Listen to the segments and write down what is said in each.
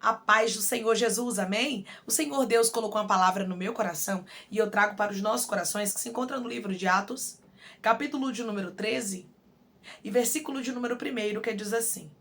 A paz do Senhor Jesus, amém? O Senhor Deus colocou uma palavra no meu coração e eu trago para os nossos corações, que se encontra no livro de Atos, capítulo de número 13 e versículo de número 1, que diz assim: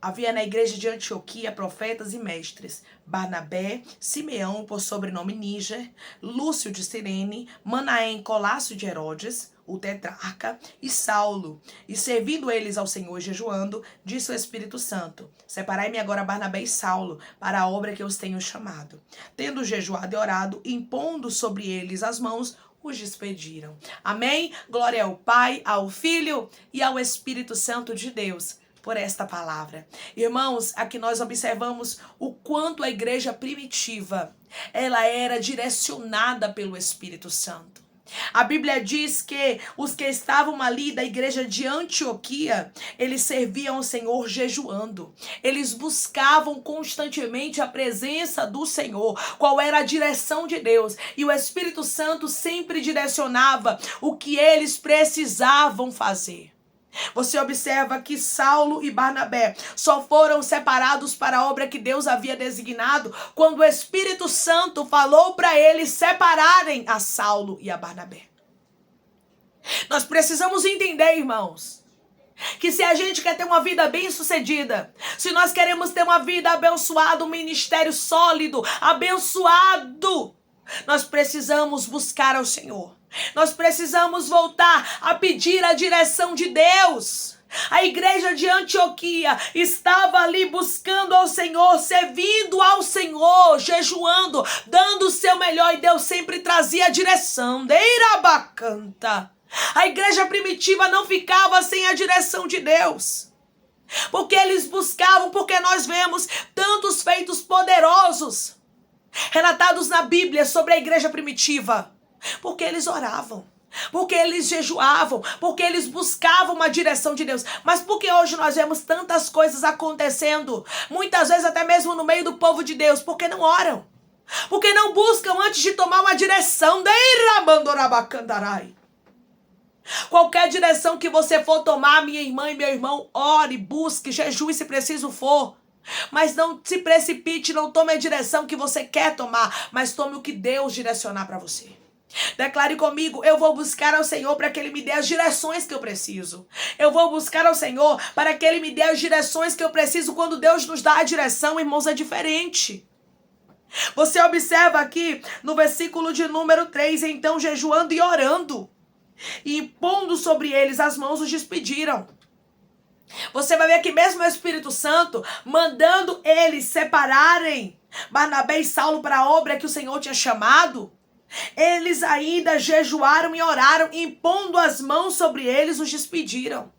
havia na igreja de Antioquia profetas e mestres: Barnabé, Simeão, por sobrenome Níger, Lúcio de Cirene, Manaém, Colácio de Herodes, o tetrarca, e Saulo. E servindo eles ao Senhor jejuando, disse o Espírito Santo: separai-me agora Barnabé e Saulo para a obra que eu os tenho chamado. Tendo jejuado e orado, impondo sobre eles as mãos, os despediram. Amém? Glória ao Pai, ao Filho e ao Espírito Santo de Deus por esta palavra. Irmãos, aqui nós observamos o quanto a igreja primitiva, ela era direcionada pelo Espírito Santo. A Bíblia diz que os que estavam ali da igreja de Antioquia, eles serviam ao Senhor jejuando. Eles buscavam constantemente a presença do Senhor, qual era a direção de Deus. E o Espírito Santo sempre direcionava o que eles precisavam fazer. Você observa que Saulo e Barnabé só foram separados para a obra que Deus havia designado quando o Espírito Santo falou para eles separarem a Saulo e a Barnabé. Nós precisamos entender, irmãos, que se a gente quer ter uma vida bem-sucedida, se nós queremos ter uma vida abençoada, um ministério sólido, abençoado, nós precisamos buscar ao Senhor. Nós precisamos voltar a pedir a direção de Deus. A igreja de Antioquia estava ali buscando ao Senhor, servindo ao Senhor, jejuando, dando o seu melhor, e Deus sempre trazia a direção. Deirabacanta. A igreja primitiva não ficava sem a direção de Deus, porque eles buscavam, porque nós vemos tantos feitos poderosos relatados na Bíblia sobre a igreja primitiva. Porque eles oravam, porque eles jejuavam, porque eles buscavam uma direção de Deus. Mas porque hoje nós vemos tantas coisas acontecendo, muitas vezes até mesmo no meio do povo de Deus, porque não oram, porque não buscam antes de tomar uma direção. Qualquer direção que você for tomar, minha irmã e meu irmão, ore, busque, jejue se preciso for. Mas não se precipite, não tome a direção que você quer tomar, mas tome o que Deus direcionar para você. Declare comigo: eu vou buscar ao Senhor para que Ele me dê as direções que eu preciso. Eu vou buscar ao Senhor para que Ele me dê as direções que eu preciso. Quando Deus nos dá a direção, irmãos, é diferente. Você observa aqui no versículo de número 3, então jejuando e orando, e impondo sobre eles as mãos, os despediram. Você vai ver que mesmo o Espírito Santo mandando eles separarem Barnabé e Saulo para a obra que o Senhor tinha chamado, eles ainda jejuaram e oraram, impondo as mãos sobre eles, os despediram.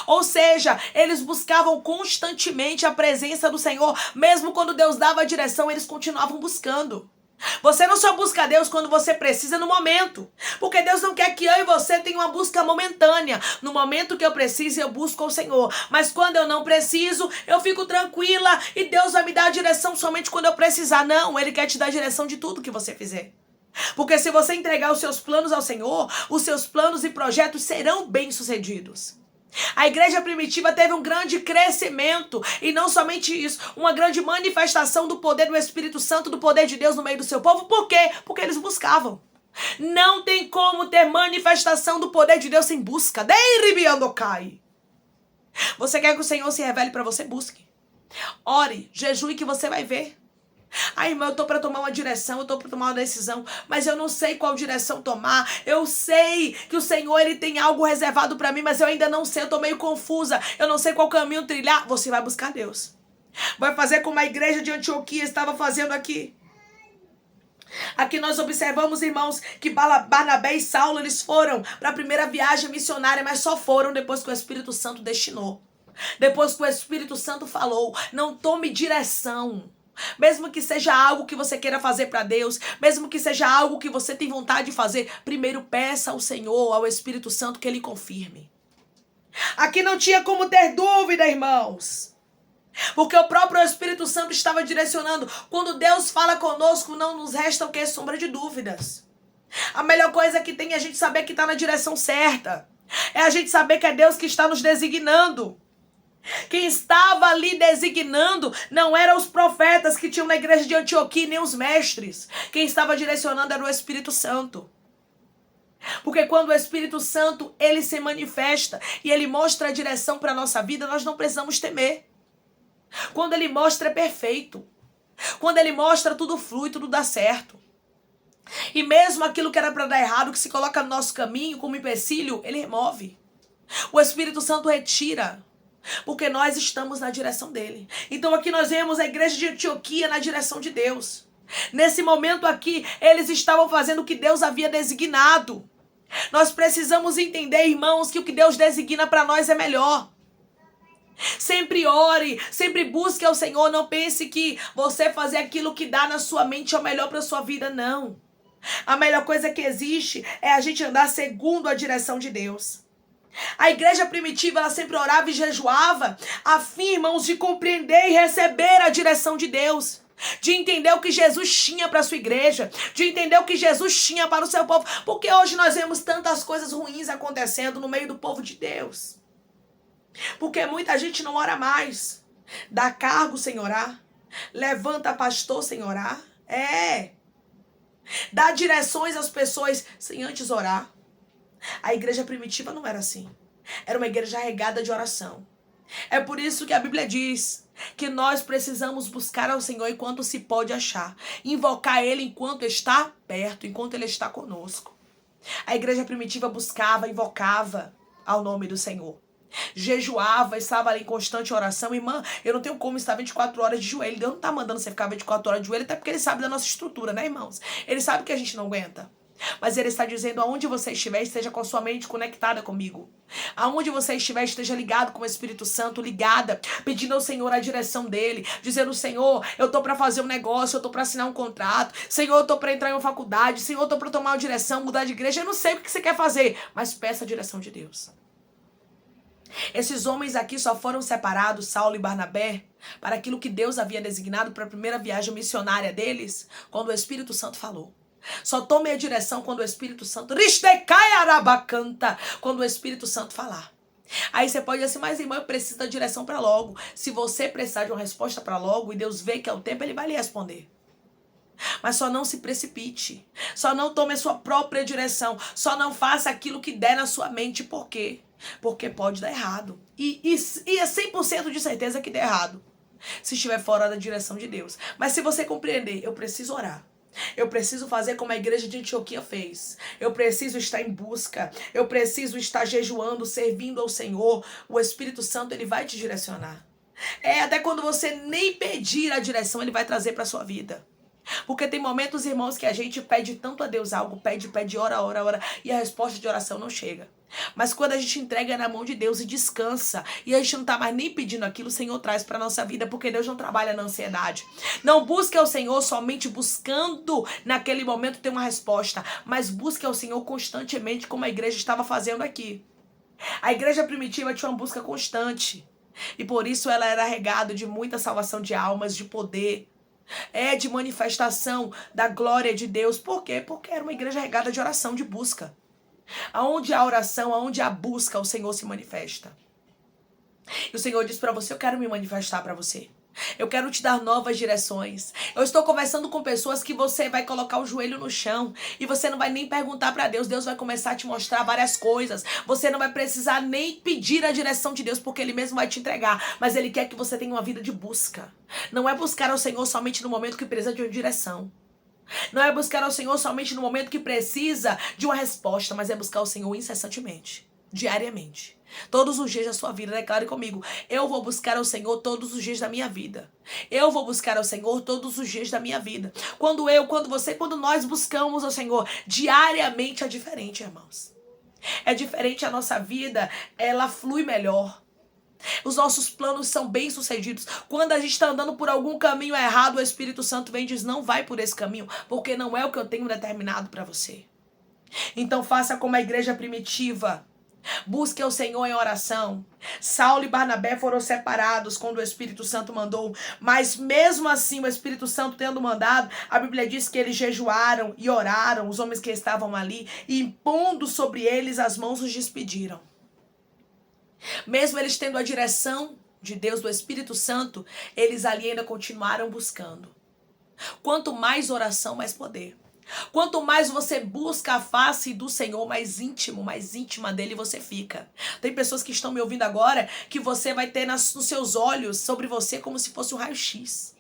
Ou seja, eles buscavam constantemente a presença do Senhor, mesmo quando Deus dava a direção, eles continuavam buscando. Você não só busca a Deus quando você precisa no momento, porque Deus não quer que eu e você tenham uma busca momentânea. No momento que eu preciso, eu busco o Senhor, mas quando eu não preciso, eu fico tranquila e Deus vai me dar a direção somente quando eu precisar. Não, Ele quer te dar a direção de tudo que você fizer. Porque se você entregar os seus planos ao Senhor, os seus planos e projetos serão bem-sucedidos. A igreja primitiva teve um grande crescimento, e não somente isso, uma grande manifestação do poder do Espírito Santo, do poder de Deus no meio do seu povo. Por quê? Porque eles buscavam. Não tem como ter manifestação do poder de Deus sem busca. Você quer que o Senhor se revele para você? Busque. Ore, jejue, que você vai ver. Irmã, eu tô para tomar uma direção, eu tô para tomar uma decisão, mas eu não sei qual direção tomar. Eu sei que o Senhor, Ele tem algo reservado para mim, mas eu ainda não sei, eu tô meio confusa, eu não sei qual caminho trilhar. Você vai buscar Deus. Vai fazer como a igreja de Antioquia estava fazendo aqui. Aqui nós observamos, irmãos, que Barnabé e Saulo, eles foram para a primeira viagem missionária, mas só foram depois que o Espírito Santo destinou. Depois que o Espírito Santo falou. Não tome direção. Mesmo que seja algo que você queira fazer para Deus, mesmo que seja algo que você tem vontade de fazer, primeiro peça ao Senhor, ao Espírito Santo, que Ele confirme. Aqui não tinha como ter dúvida, irmãos, porque o próprio Espírito Santo estava direcionando. Quando Deus fala conosco, não nos resta o que? Sombra de dúvidas. A melhor coisa que tem é a gente saber que está na direção certa. É a gente saber que é Deus que está nos designando. Quem estava ali designando não eram os profetas que tinham na igreja de Antioquia, nem os mestres. Quem estava direcionando era o Espírito Santo. Porque quando o Espírito Santo, ele se manifesta e ele mostra a direção para a nossa vida, nós não precisamos temer. Quando ele mostra, é perfeito. Quando ele mostra, tudo flui, tudo dá certo. E mesmo aquilo que era para dar errado, que se coloca no nosso caminho como empecilho, ele remove. O Espírito Santo retira. Porque nós estamos na direção dele. Então aqui nós vemos a igreja de Antioquia na direção de Deus. Nesse momento aqui, eles estavam fazendo o que Deus havia designado. Nós precisamos entender, irmãos, que o que Deus designa para nós é melhor. Sempre ore, sempre busque ao Senhor. Não pense que você fazer aquilo que dá na sua mente é o melhor para a sua vida, não. A melhor coisa que existe é a gente andar segundo a direção de Deus. A igreja primitiva, ela sempre orava e jejuava, a fim, irmãos, de compreender e receber a direção de Deus, de entender o que Jesus tinha para a sua igreja, de entender o que Jesus tinha para o seu povo, porque hoje nós vemos tantas coisas ruins acontecendo no meio do povo de Deus, porque muita gente não ora mais, dá cargo sem orar, levanta pastor sem orar, dá direções às pessoas sem antes orar. A igreja primitiva não era assim. Era uma igreja regada de oração. É por isso que a Bíblia diz que nós precisamos buscar ao Senhor enquanto se pode achar. Invocar Ele enquanto está perto, enquanto Ele está conosco. A igreja primitiva buscava, invocava ao nome do Senhor. Jejuava, estava ali em constante oração. Irmã, eu não tenho como estar 24 horas de joelho. Deus não está mandando você ficar 24 horas de joelho, até porque Ele sabe da nossa estrutura, né, irmãos? Ele sabe que a gente não aguenta. Mas Ele está dizendo, aonde você estiver, esteja com a sua mente conectada comigo. Aonde você estiver, esteja ligado com o Espírito Santo, ligada, pedindo ao Senhor a direção dEle, dizendo, Senhor, eu estou para fazer um negócio, eu estou para assinar um contrato, Senhor, eu estou para entrar em uma faculdade, Senhor, eu estou para tomar uma direção, mudar de igreja, eu não sei o que você quer fazer, mas peça a direção de Deus. Esses homens aqui só foram separados, Saulo e Barnabé, para aquilo que Deus havia designado para a primeira viagem missionária deles, quando o Espírito Santo falou. Só tome a direção quando o Espírito Santo quando o Espírito Santo falar. Aí você pode dizer assim, mas irmão, eu preciso da direção para logo. Se você precisar de uma resposta para logo e Deus vê que é o tempo, Ele vai lhe responder. Mas só não se precipite. Só não tome a sua própria direção. Só não faça aquilo que der na sua mente. Por quê? Porque pode dar errado. E é 100% de certeza que der errado, se estiver fora da direção de Deus. Mas se você compreender, eu preciso orar. Eu preciso fazer como a igreja de Antioquia fez. Eu preciso estar em busca. Eu preciso estar jejuando, servindo ao Senhor. O Espírito Santo, Ele vai te direcionar. Até quando você nem pedir a direção, Ele vai trazer para a sua vida. Porque tem momentos, irmãos, que a gente pede tanto a Deus algo, pede, ora, e a resposta de oração não chega. Mas quando a gente entrega na mão de Deus e descansa, e a gente não está mais nem pedindo aquilo, o Senhor traz para a nossa vida, porque Deus não trabalha na ansiedade. Não busque ao Senhor somente buscando naquele momento ter uma resposta, mas busque ao Senhor constantemente, como a igreja estava fazendo aqui. A igreja primitiva tinha uma busca constante, e por isso ela era regada de muita salvação de almas, de poder, de manifestação da glória de Deus. Por quê? Porque era uma igreja regada de oração, de busca. Aonde há oração, aonde há busca, o Senhor se manifesta. E o Senhor diz para você, eu quero me manifestar para você. Eu quero te dar novas direções. Eu estou conversando com pessoas que você vai colocar o joelho no chão e você não vai nem perguntar para Deus. Deus vai começar a te mostrar várias coisas. Você não vai precisar nem pedir a direção de Deus, porque Ele mesmo vai te entregar. Mas Ele quer que você tenha uma vida de busca. Não é buscar ao Senhor somente no momento que precisa de uma direção. Não é buscar ao Senhor somente no momento que precisa de uma resposta, mas é buscar o Senhor incessantemente, diariamente. Todos os dias da sua vida, declare comigo, eu vou buscar ao Senhor todos os dias da minha vida. Eu vou buscar ao Senhor todos os dias da minha vida. Quando você, quando nós buscamos ao Senhor diariamente, é diferente, irmãos. É diferente a nossa vida, ela flui melhor. Os nossos planos são bem-sucedidos. Quando a gente está andando por algum caminho errado, o Espírito Santo vem e diz, não vai por esse caminho, porque não é o que eu tenho determinado para você. Então faça como a igreja primitiva. Busque o Senhor em oração. Saulo e Barnabé foram separados quando o Espírito Santo mandou, mas mesmo assim o Espírito Santo tendo mandado, a Bíblia diz que eles jejuaram e oraram, os homens que estavam ali, e impondo sobre eles as mãos, os despediram. Mesmo eles tendo a direção de Deus, do Espírito Santo, eles ali ainda continuaram buscando. Quanto mais oração, mais poder. Quanto mais você busca a face do Senhor, mais íntimo, mais íntima dele você fica. Tem pessoas que estão me ouvindo agora que você vai ter nos seus olhos sobre você como se fosse um raio-x.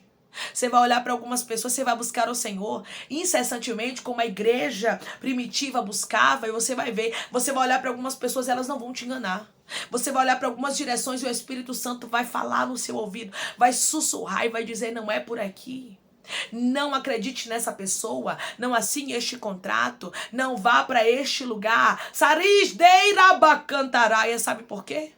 Você vai olhar para algumas pessoas, você vai buscar o Senhor incessantemente, como a igreja primitiva buscava, e você vai ver, você vai olhar para algumas pessoas, elas não vão te enganar. Você vai olhar para algumas direções e o Espírito Santo vai falar no seu ouvido, vai sussurrar e vai dizer, não é por aqui. Não acredite nessa pessoa, não assine este contrato, não vá para este lugar. Saris deirabacantaraia, sabe por quê?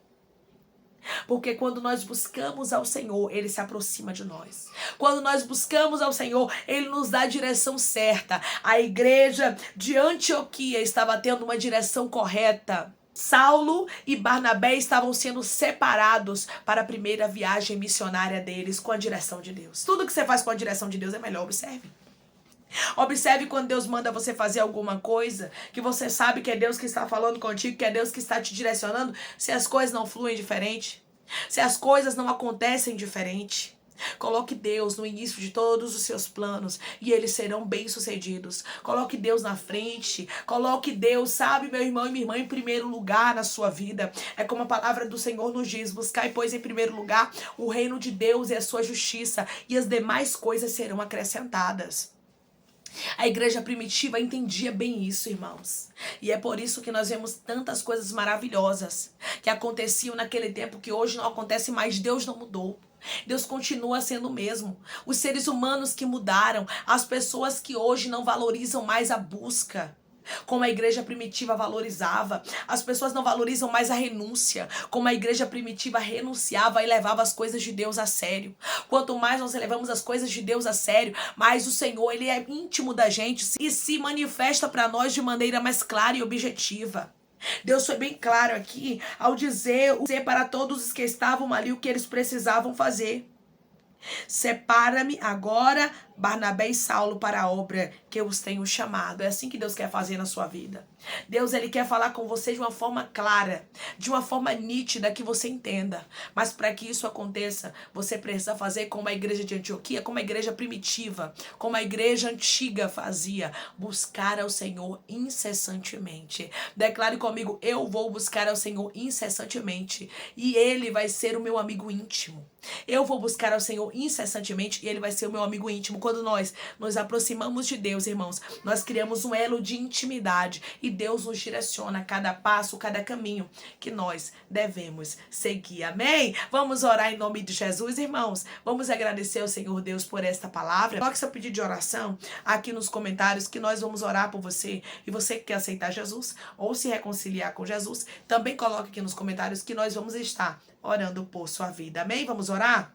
Porque quando nós buscamos ao Senhor, Ele se aproxima de nós. Quando nós buscamos ao Senhor, Ele nos dá a direção certa. A igreja de Antioquia estava tendo uma direção correta. Saulo e Barnabé estavam sendo separados para a primeira viagem missionária deles com a direção de Deus. Tudo que você faz com a direção de Deus é melhor, observe. Observe quando Deus manda você fazer alguma coisa, que você sabe que é Deus que está falando contigo, que é Deus que está te direcionando, se as coisas não fluem diferente, se as coisas não acontecem diferente. Coloque Deus no início de todos os seus planos e eles serão bem-sucedidos. Coloque Deus na frente. Coloque Deus, sabe, meu irmão e minha irmã, em primeiro lugar na sua vida. É como a palavra do Senhor nos diz: buscai, pois, em primeiro lugar o reino de Deus e a sua justiça, e as demais coisas serão acrescentadas. A igreja primitiva entendia bem isso, irmãos. E é por isso que nós vemos tantas coisas maravilhosas que aconteciam naquele tempo que hoje não acontece mais. Deus não mudou. Deus continua sendo o mesmo. Os seres humanos que mudaram, as pessoas que hoje não valorizam mais a busca, como a igreja primitiva valorizava. As pessoas não valorizam mais a renúncia, como a igreja primitiva renunciava e levava as coisas de Deus a sério. Quanto mais nós levamos as coisas de Deus a sério, mais o Senhor, Ele é íntimo da gente e se manifesta para nós de maneira mais clara e objetiva. Deus foi bem claro aqui ao dizer para todos os que estavam ali o que eles precisavam fazer. Separa-me agora Barnabé e Saulo para a obra que eu os tenho chamado. É assim que Deus quer fazer na sua vida. Deus, Ele quer falar com você de uma forma clara, de uma forma nítida, que você entenda. Mas para que isso aconteça, você precisa fazer como a igreja de Antioquia, como a igreja primitiva, como a igreja antiga fazia: buscar ao Senhor incessantemente. Declare comigo: eu vou buscar ao Senhor incessantemente e Ele vai ser o meu amigo íntimo. Eu vou buscar ao Senhor incessantemente e Ele vai ser o meu amigo íntimo. Quando nós nos aproximamos de Deus, irmãos, nós criamos um elo de intimidade e Deus nos direciona a cada passo, cada caminho que nós devemos seguir. Amém? Vamos orar em nome de Jesus, irmãos. Vamos agradecer ao Senhor Deus por esta palavra. Coloque seu pedido de oração aqui nos comentários que nós vamos orar por você. E você que quer aceitar Jesus ou se reconciliar com Jesus, também coloque aqui nos comentários que nós vamos estar orando por sua vida. Amém? Vamos orar?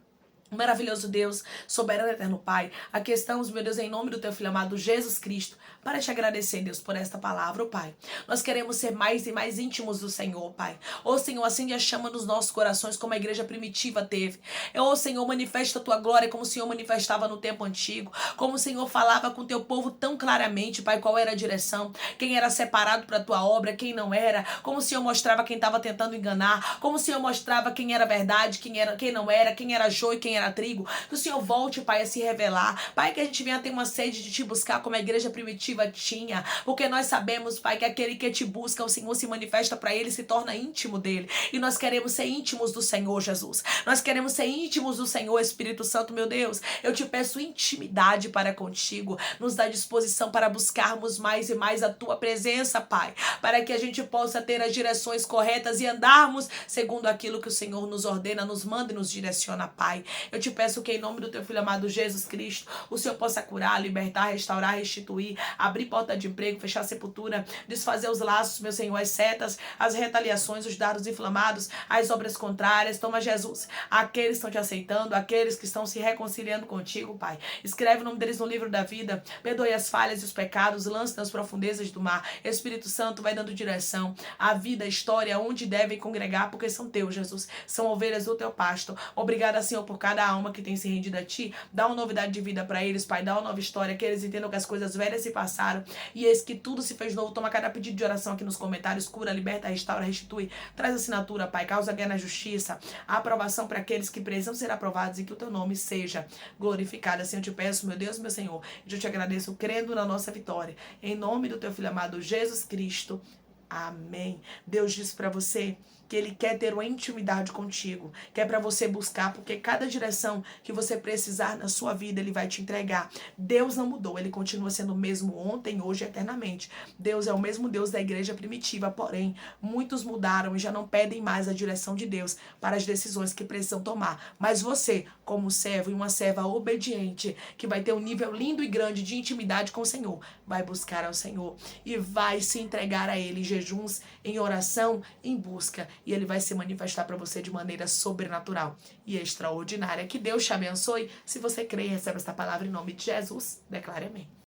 Maravilhoso Deus, soberano eterno Pai, aqui estamos, meu Deus, em nome do Teu Filho amado Jesus Cristo, para te agradecer, Deus, por esta palavra, oh, Pai. Nós queremos ser mais e mais íntimos do Senhor, Pai. Ô Senhor, acende a chama nos nossos corações, como a igreja primitiva teve. Ô Senhor, manifesta a Tua glória como o Senhor manifestava no tempo antigo, como o Senhor falava com o Teu povo tão claramente, Pai, qual era a direção, quem era separado para a Tua obra, quem não era, como o Senhor mostrava quem estava tentando enganar, como o Senhor mostrava quem era verdade, quem não era, quem era joio e quem era trigo. Que o Senhor volte, Pai, a se revelar. Pai, que a gente venha ter uma sede de Te buscar como a igreja primitiva tinha. Porque nós sabemos, Pai, que aquele que Te busca, o Senhor se manifesta para ele e se torna íntimo dele. E nós queremos ser íntimos do Senhor, Jesus. Nós queremos ser íntimos do Senhor, Espírito Santo, meu Deus. Eu Te peço intimidade para contigo. Nos dá disposição para buscarmos mais e mais a Tua presença, Pai. Para que a gente possa ter as direções corretas e andarmos segundo aquilo que o Senhor nos ordena, nos manda e nos direciona, Pai. Eu Te peço que em nome do Teu Filho amado Jesus Cristo, o Senhor possa curar, libertar, restaurar, restituir, abrir porta de emprego, fechar a sepultura, desfazer os laços, meu Senhor, as setas, as retaliações, os dardos inflamados, as obras contrárias. Toma, Jesus, aqueles que estão Te aceitando, aqueles que estão se reconciliando contigo, Pai. Escreve o nome deles no livro da vida, perdoe as falhas e os pecados, lance nas profundezas do mar. Espírito Santo vai dando direção à vida, à história, onde devem congregar, porque são Teus, Jesus. São ovelhas do Teu pasto. Obrigada, Senhor, por cada cada alma que tem se rendido a Ti. Dá uma novidade de vida para eles, Pai. Dá uma nova história, que eles entendam que as coisas velhas se passaram e eis que tudo se fez novo. Toma cada pedido de oração aqui nos comentários. Cura, liberta, restaura, restitui. Traz assinatura, Pai. Causa guerra na justiça. A aprovação para aqueles que precisam ser aprovados e que o Teu nome seja glorificado. Assim eu te peço, meu Deus, meu Senhor. E eu te agradeço crendo na nossa vitória. Em nome do Teu Filho amado Jesus Cristo. Amém. Deus diz para você que Ele quer ter uma intimidade contigo, que é para você buscar, porque cada direção que você precisar na sua vida, Ele vai te entregar. Deus não mudou, Ele continua sendo o mesmo ontem, hoje e eternamente. Deus é o mesmo Deus da igreja primitiva, porém, muitos mudaram e já não pedem mais a direção de Deus para as decisões que precisam tomar. Mas você, como servo e uma serva obediente, que vai ter um nível lindo e grande de intimidade com o Senhor, vai buscar ao Senhor e vai se entregar a Ele em jejuns, em oração, em busca. E Ele vai se manifestar para você de maneira sobrenatural e extraordinária. Que Deus te abençoe. Se você crê e recebe esta palavra em nome de Jesus, declare amém.